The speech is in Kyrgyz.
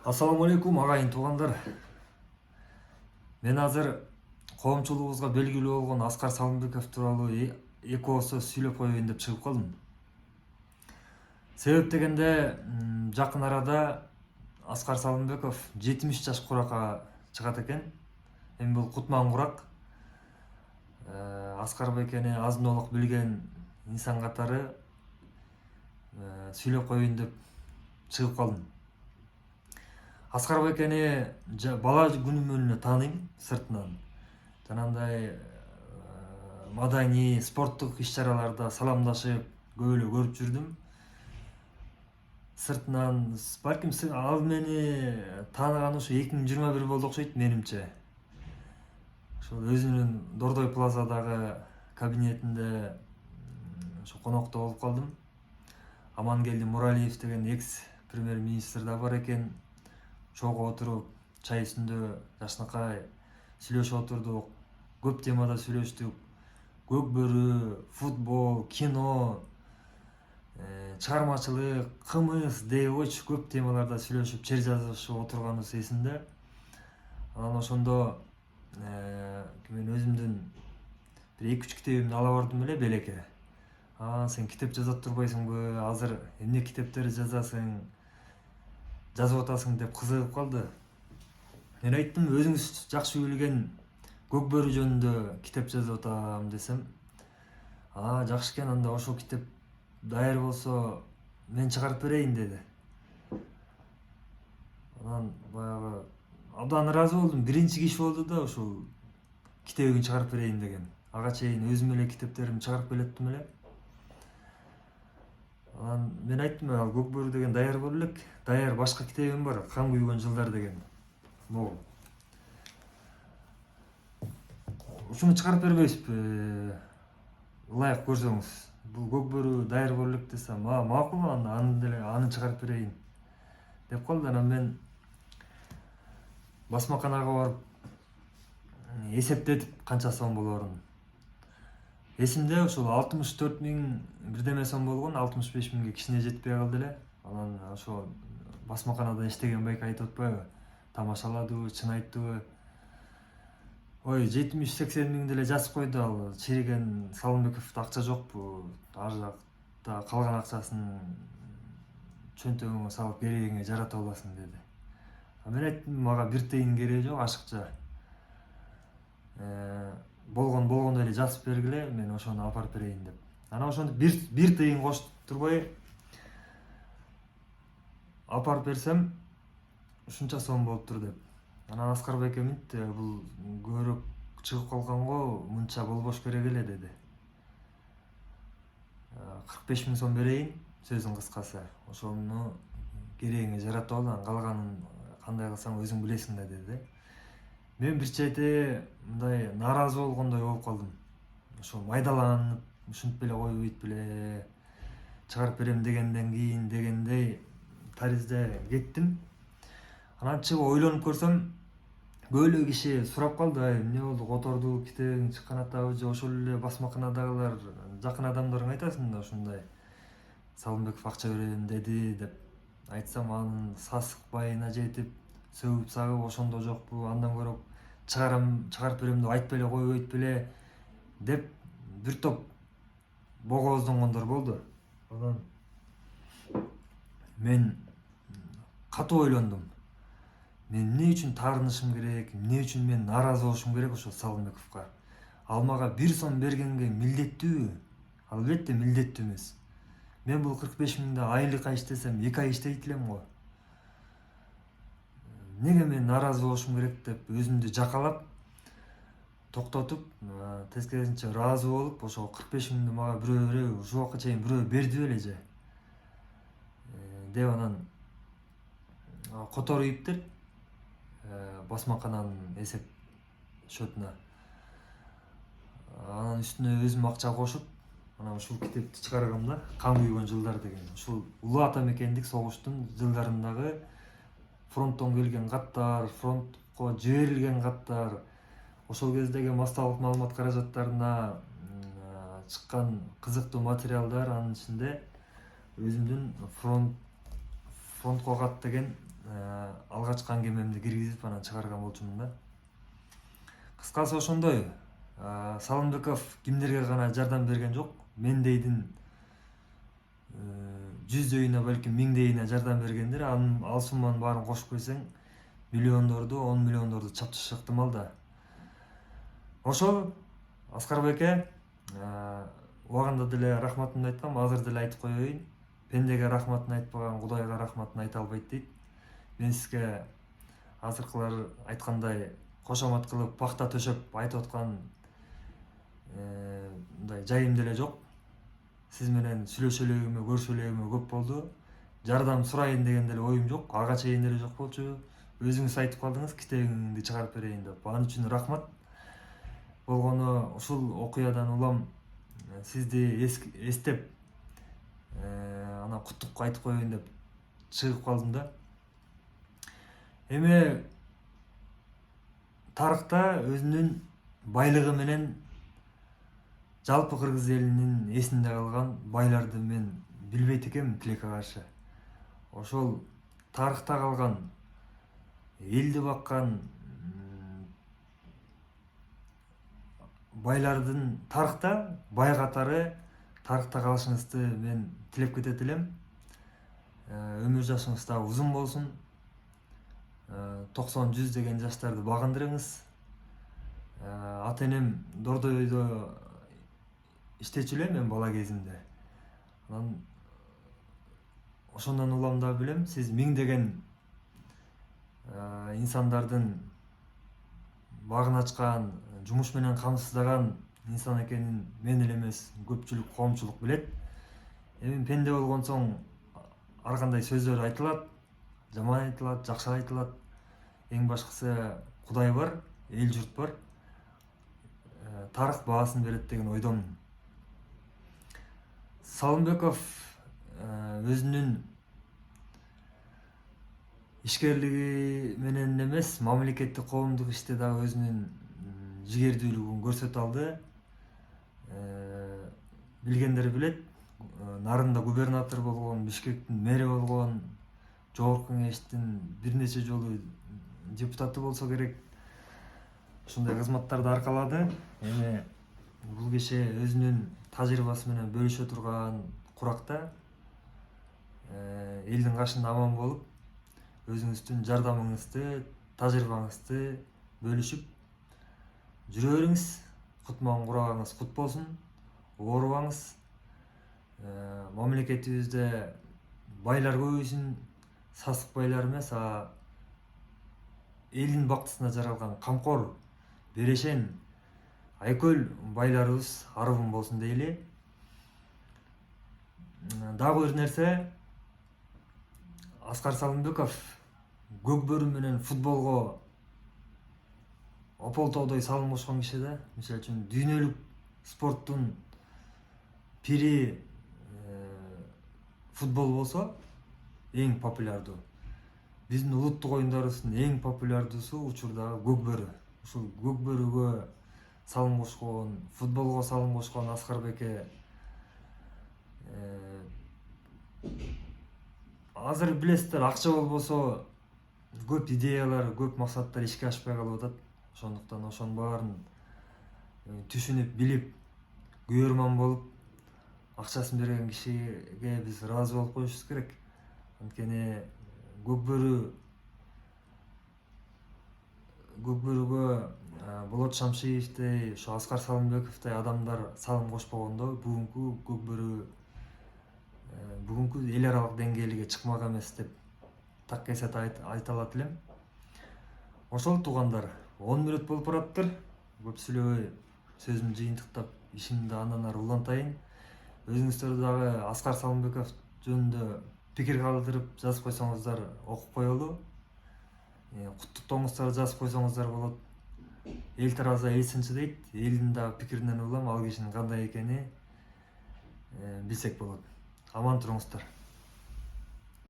Ассаламу алейкум агайын туугандар. Мен азыр коомчулугубузга белгилүү болгон Аскар Салымбеков тууралуу эки ооз сөз сүйлөп коеюн деп чыгып калдым. Себеп дегенде жакын арада Аскар Салымбеков 70 жаш куракка чыгат экен. Эми бул кутман курак. Аскар Бекени азын-олук билген инсан катары сүйлөп коеюн деп чыгып калдым. Аскар Бекени бала күнүмөн эле тааныйм сыртынан. Жанагындай маданий, спорттук иш-чараларда саламдашып, көп эле көрүп жүрдүм. Сыртынан балким ал мени тааныганы ушу 2021 болду окшойт менимче. Ошол өзүнүн Дордой плазадагы кабинетинде ошо конокто болуп калдым. Амангелди Муралиев деген экс премьер-министр да бар экен. Чогуу отуруп, чай үстүндө жакшынакай сүйлөшүп отурдук. Көп темада сүйлөштүк. Көк бөрү, футбол, кино, чыгармачылык, кымыз дей койчу көп темаларда сүйлөшүп, чер жазышып отурганыбыз эсимде. Анан ошондо мен өзүмдүн бир 2-3 китебимди ала бардым эле белекке. Сен китеп жаза турбайсыңбы? Азыр эмне китептер жазасың? Жазып атасың деп кызыгып калды. Мен айттым, өзүңүз жакшы билген көк бөрү жөнүндө китеп жазып атам десем, жакшы экен, анда ошол китеп даяр болсо мен чыгарып берейин деди. Анан баягы абдан ыраазы болдум. Биринчи киши болду да ушул китебин чыгарып берейин деген. Ага чейин өзүм эле китептеримди чыгарып келеттим эле. Анан мен айттым, ал көк бөрү деген даяр боло элек. Даяр башка китебим бар, кан күйгөн жылдар деген. Могул. Ушуну чыгарып бербейсизби? Ылайык көрсөңүз. Бул көк бөрү даяр боло элек десем, макул, аны чыгарып берейин деп калды. Анан мен басмаканага барып эсептетип канча сом болорун. Эсимде ушул 64 000 бирдеме сом болгон, 65 000ге кичине жетпей калды эле. Анан ошо басмаканада иштеген байке айтып атпайбы? Тамашаладыбы, чын айттыбы? Ой, 70-80 000 деле жазып койду ал. Чириген Салымбековдо акча жокпу? Ар жакта калган акчасын чөнтөгүңө салып керегиңе жарата аласың деди. Мен айттым, мага бир тыйын кереги жок, ашыкча. Болгондой эле жазып бергиле, мен ошону алып берейин деп. Анан ошону бир тыйын кошуп турбай алып берсем, ушунча сом болуптур деп. Анан Аскар Бекемит бул көбүрөөк чыгып калганго мынча болбош керек эле деди. 45 000 сом берейин, сөзүн кыскасы. Ошону керегиңе жаратып ал, анан калганын кандай кылсаң өзүң билесиң да деди. Мен бир чети мындай нааразы болгондой болуп калдым. Ошо майдаланып, ушинтип эле койбойт беле, чыгарып берем дегенден кийин дегендей таризде кеттим. Анан чыгып ойлонуп көрсөм, көп эле киши сурап калды, эмне болду, которду, китебиң чыккан атабы, же ошол эле басмаканадагылар жакын адамдарыңа айтасың да ушундай Салымбеков акча берем деди деп. Айтсам, анын сасык байына жетип, сөгүп сагып, ошондо жокпу, андан көрө чыгарып берем деп айтпай эле койбойт беле деп бир топ богооздонгондор болду. Анан мен катуу ойлондум. Мен эмне үчүн таарынышым керек, эмне үчүн мен нааразы болушум керек ошо Салымбековго? Ал мага 1 сом бергенге милдеттүүбү? Албетте милдеттүү эмес. Мен бул 45 000 айлыкка иштесем 2 ай иштейт элем го. Неге мен нааразы болушум керек деп өзүмдү жакалап, токтотуп, тескерисинче ыраазы болуп, ошо 45 000 мага бирөө ушул убакка чейин бирөө берди беле же деп анан котор ийиптир басмакананын эсеп счетуна. Анан үстүнө өзүм акча кошуп, анан ушул китепти чыгаргам да, кан күйгөн жылдар деген. Ушул улуу ата мекендик согуштун жылдарындагы фронттон келген каттар, фронтко жиберилген каттар, ошол кездеги массалык маалымат каражаттарына чыккан кызыктуу материалдар, анын ичинде өзүмдүн фронтко кат деген алгачкы аңгемемди киргизип анан чыгарган болчумун да. Кыскасы ошондой. Салымбеков кимдерге гана жардам берген жок, мендейдин жүздөйүнө, балким миңдейине жардам бергендир. Ал сумманын баарын кошуп койсоң, миллиондорду, 10 миллиондорду чапчыш ыктымал да. Ошол Аскарбекке убагында деле рахматымды айткам, азыр деле айтып коеюн. Пендеге рахматын айтпаган Кудайга рахматын айта албайт дейт. Мен сизге азыркылар айткандай кошомат кылып, пахта төшөп айтып аткан мындай жайым деле жок. Сиз менен сүйлөшөлөгүмө, көрүшөлөгүмө көп болду. Жардам сурайын деген деле оюм жок, ага чейин деле жок болчу. Өзүңүз айтып калдыңыз, китебиңди чыгарып берейин деп. Анын үчүн рахмат. Болгону ушул окуядан улам сизди эстеп, анан куттук айтып коеюн деп чыгып калдым да. Эми тарыхта өзүнүн байлыгы менен жалпы кыргыз элинин эсинде калган байларды мен билбейт экенмин тилекке каршы. Ошол тарыхта калган, элди баккан байлардын тарыхта бай катары тарыхта калышыңызды мен тилеп кетет элем. Өмүр жашыңыз дагы узун болсун. 90-100 деген жаштарды багындырыңыз. Ата-энем Дордойдо иштечү эле мен бала кезимде. Анан ошондон улам да билем, сиз миңдеген инсандардын багын ачкан, жумуш менен камсыздаган инсан экенин мен эле эмес, көпчүлүк коомчулук билет. Эми пенде болгон соң ар кандай сөздөр айтылат, жаман айтылат, жакшы айтылат. Эң башкысы Кудай бар, эл журт бар. Тарых баасын берет деген ойдомун. Салымбеков өзүнүн ишкерлиги менен эмес, мамлекеттик коомдук иште дагы өзүнүн жигердүүлүгүн көрсөтө алды. Билгендер билет, нарында губернатор болгон, Бишкектин мэри болгон, жогорку кеңештин бир нече жолу депутаты болсо керек. Ушундай кызматтарды аркалады. Эми бул киши өзүнүн тажрыйбасы менен бөлүшө турган куракта элдин кашында аман болуп, өзүңүздүн жардамыңызды, тажрыйбаңызды бөлүшүп жүрө бериңиз. Кутман курагыңыз кут болсун, оорубаңыз. Мамлекетибизде байлар көбөйсүн, сасык байлар эмес, элдин бактысына жаралган камкор, берешен, айкөл байларыбыз арыбын болсун дейли. Дагы бир нерсе, Аскар Салымбеков көкбөрү менен футболго ополтоодой салым кошкон киши да. Мисалы үчүн дүйнөлүк спорттун пири футбол болсо эң популярдуу. Биздин улуттук оюндарыбыздын эң популярдуусу учурдагы көкбөрү. Ушул көкбөрүгө салым кошкон, футболго салым кошкон Аскарбекке азыр билесиздер, акча болбосо көп идеялар, көп максаттар ишке ашпай калып атат. Ошондуктан ошонун баарын түшүнүп, билип, күйөрман болуп, акчасын берген кишиге биз ыраазы болуп коюшубуз керек. Анткени көкбөрүгө Болот Шамшиевдей, ошо Аскар Салымбековдей адамдар салым кошпогондо бүгүнкү көкбөрү бүгүнкү эл аралык деңгээлге чыкмак эмес деп так эсеп айта алат элем. Ошол туугандар, 10 мүнөт болуп бараттыр. Көп сүйлөбөй сөзүмдү жыйынтыктап ишимди андан ары улантайын. Өзүңүздөр дагы Аскар Салымбеков жөнүндө пикир калтырып жазып койсоңуздар, окуп коелу. Куттуктооңуздарды жазып койсоңуздар болот. Эл тараза эл сынчы дейт. Элдин дагы пикиринен улам ал кишинин кандай экени билсек болот. Аман туруңуздар.